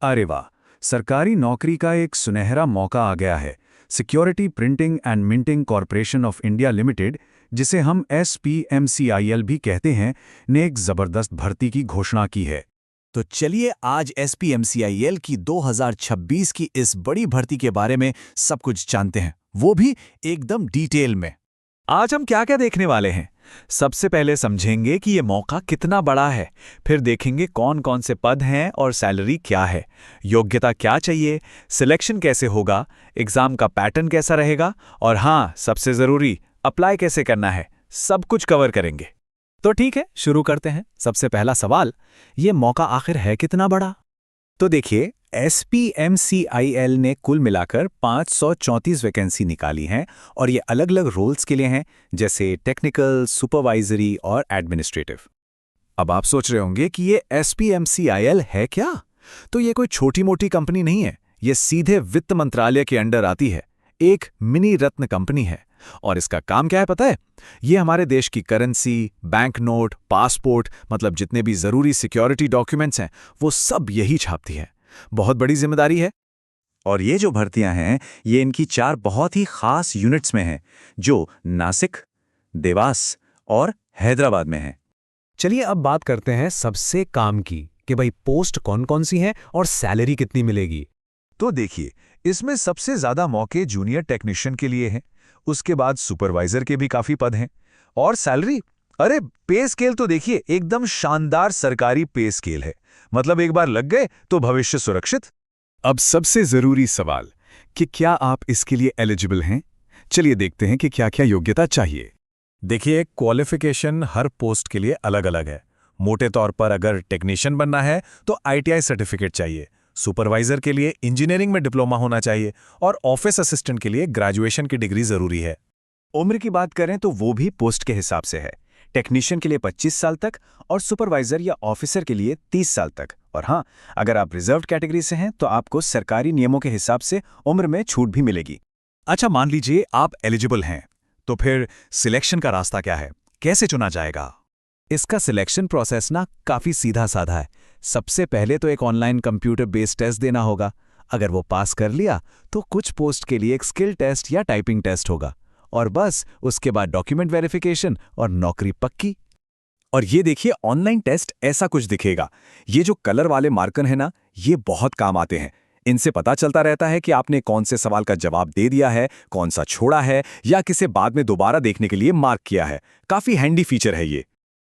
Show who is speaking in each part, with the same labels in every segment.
Speaker 1: अरे वाह, सरकारी नौकरी का एक सुनहरा मौका आ गया है। Security printing and minting corporation of India limited, जिसे हम SPMCIL भी कहते हैं, ने एक जबरदस्त भर्ती की घोषणा की है।
Speaker 2: तो चलिए आज SPMCIL की 2026 की इस बड़ी भर्ती के बारे में सब कुछ जानते हैं, वो भी एकदम डिटेल में। आज हम क्या क्या देखने वाले हैं? सबसे पहले समझेंगे कि ये मौका कितना बड़ा है, फिर देखेंगे कौन कौन से पद हैं और सैलरी क्या है, योग्यता क्या चाहिए, सिलेक्शन कैसे होगा, एग्जाम का पैटर्न कैसा रहेगा और हाँ, सबसे ज़रूरी अप्लाई कैसे करना है, सब कुछ कवर करेंगे। तो ठीक है, शुरू करते हैं। सबसे पहला सवाल, ये मौका आखिर है कितना बड़ा? तो देखिए, SPMCIL ने कुल मिलाकर 534 वैकेंसी निकाली हैं और ये अलग अलग रोल्स के लिए हैं, जैसे टेक्निकल, सुपरवाइजरी और एडमिनिस्ट्रेटिव। अब आप सोच रहे होंगे कि ये SPMCIL है क्या? तो ये कोई छोटी मोटी कंपनी नहीं है, ये सीधे वित्त मंत्रालय के अंडर आती है, एक मिनी रत्न कंपनी है। और इसका काम क्या है पता है? ये हमारे देश की करेंसी, बैंक नोट, पासपोर्ट, मतलब जितने भी जरूरी सिक्योरिटी डॉक्यूमेंट्स हैं, वो सब यही छापती है। बहुत बड़ी जिम्मेदारी है। और ये जो भर्तियां हैं, ये इनकी 4 बहुत ही खास यूनिट्स में हैं, जो नासिक, देवास और हैदराबाद में हैं।
Speaker 3: चलिए अब बात करते हैं सबसे काम की कि भाई पोस्ट कौन कौन सी हैं और सैलरी कितनी मिलेगी।
Speaker 4: तो देखिए, इसमें सबसे ज्यादा मौके जूनियर टेक्नीशियन के लिए हैं, उसके बाद सुपरवाइजर के भी काफी पद हैं। और सैलरी, अरे पे स्केल तो देखिए, एकदम शानदार सरकारी पे स्केल है। मतलब एक बार लग गए तो भविष्य सुरक्षित।
Speaker 2: अब सबसे जरूरी सवाल कि क्या आप इसके लिए एलिजिबल हैं? चलिए देखते हैं कि क्या क्या योग्यता चाहिए।
Speaker 4: देखिए, क्वालिफिकेशन हर पोस्ट के लिए अलग अलग है। मोटे तौर पर अगर टेक्नीशियन बनना है तो ITI सर्टिफिकेट चाहिए, सुपरवाइजर के लिए इंजीनियरिंग में डिप्लोमा होना चाहिए और ऑफिस असिस्टेंट के लिए ग्रेजुएशन की डिग्री जरूरी है।
Speaker 2: उम्र की बात करें तो वो भी पोस्ट के हिसाब से है। टेक्नीशियन के लिए 25 साल तक और सुपरवाइजर या ऑफिसर के लिए 30 साल तक। और हाँ, अगर आप रिजर्व्ड कैटेगरी से हैं तो आपको सरकारी नियमों के हिसाब से उम्र में छूट भी मिलेगी। अच्छा, मान लीजिए आप एलिजिबल हैं, तो फिर सिलेक्शन का रास्ता क्या है? कैसे चुना जाएगा? इसका सिलेक्शन प्रोसेस ना काफी सीधा साधा है। सबसे पहले तो एक ऑनलाइन कंप्यूटर बेस्ड टेस्ट देना होगा। अगर वो पास कर लिया तो कुछ पोस्ट के लिए एक स्किल टेस्ट या टाइपिंग टेस्ट होगा और बस उसके बाद डॉक्यूमेंट वेरिफिकेशन और नौकरी पक्की। और ये देखिए, ऑनलाइन टेस्ट ऐसा कुछ दिखेगा। ये जो कलर वाले मार्कर है ना, ये बहुत काम आते हैं। इनसे पता चलता रहता है कि आपने कौन से सवाल का जवाब दे दिया है, कौन सा छोड़ा है या किसे बाद में दोबारा देखने के लिए मार्क किया है। काफी हैंडी फीचर है ये।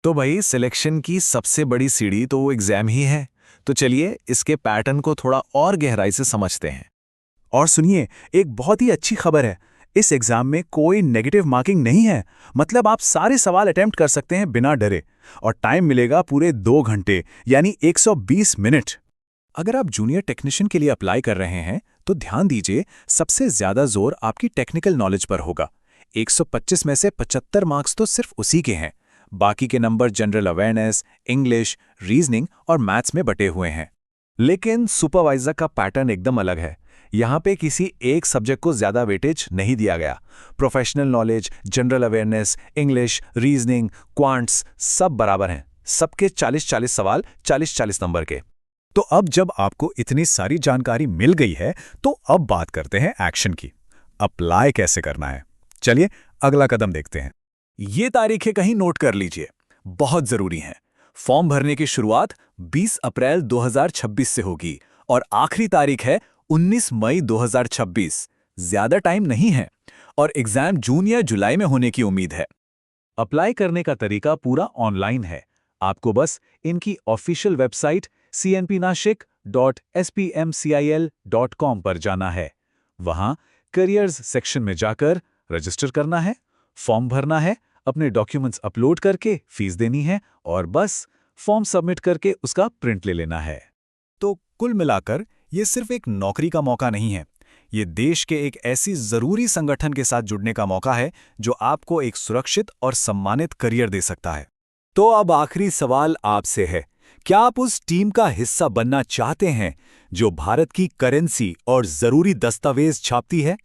Speaker 2: तो भाई, सिलेक्शन की सबसे बड़ी सीढ़ी तो वो एग्जाम ही है। तो चलिए इसके पैटर्न को थोड़ा और गहराई से समझते हैं। और सुनिए, एक बहुत ही अच्छी खबर है, इस एग्जाम में कोई नेगेटिव मार्किंग नहीं है। मतलब आप सारे सवाल अटेम्प्ट कर सकते हैं बिना डरे। और टाइम मिलेगा पूरे 2 घंटे, यानी 120 मिनट। अगर आप जूनियर टेक्नीशियन के लिए अप्लाई कर रहे हैं तो ध्यान दीजिए, सबसे ज्यादा जोर आपकी टेक्निकल नॉलेज पर होगा। 125 में से 75 मार्क्स तो सिर्फ उसी के हैं। बाकी के number general awareness, English, reasoning और मैथ्स में बटे हुए हैं। लेकिन सुपरवाइजर का पैटर्न एकदम अलग है। यहाँ पे किसी एक सब्जेक्ट को ज्यादा वेटेज नहीं दिया गया। Professional knowledge, general awareness, English, reasoning, quants सब बराबर हैं। सबके 40-40 सवाल, 40-40 नंबर के। तो अब जब आपको इतनी सारी जानकारी मिल गई है, तो अब बात करते हैं एक्शन की। अप्लाई कैसे करना है? चलिए अगला कदम देखते हैं। ये तारीखें कहीं नोट कर लीजिए, बहुत जरूरी हैं। फॉर्म भरने की शुरुआत 20 अप्रैल 2026 से होगी और आखिरी तारीख है 19 मई 2026। ज्यादा टाइम नहीं है और एग्जाम जून या जुलाई में होने की उम्मीद है। अप्लाई करने का तरीका पूरा ऑनलाइन है। आपको बस इनकी ऑफिशियल वेबसाइट cnpnashik.spmcil.com पर जाना है। वहां करियर्स सेक्शन में जाकर रजिस्टर करना है, फॉर्म भरना है, अपने डॉक्यूमेंट्स अपलोड करके फीस देनी है और बस फॉर्म सबमिट करके उसका प्रिंट ले लेना है। तो कुल मिलाकर ये सिर्फ एक नौकरी का मौका नहीं है, ये देश के एक ऐसी जरूरी संगठन के साथ जुड़ने का मौका है जो आपको एक सुरक्षित और सम्मानित करियर दे सकता है। तो अब आखिरी सवाल आपसे है, क्या आप उस टीम का हिस्सा बनना चाहते हैं जो भारत की करेंसी और जरूरी दस्तावेज छापती है?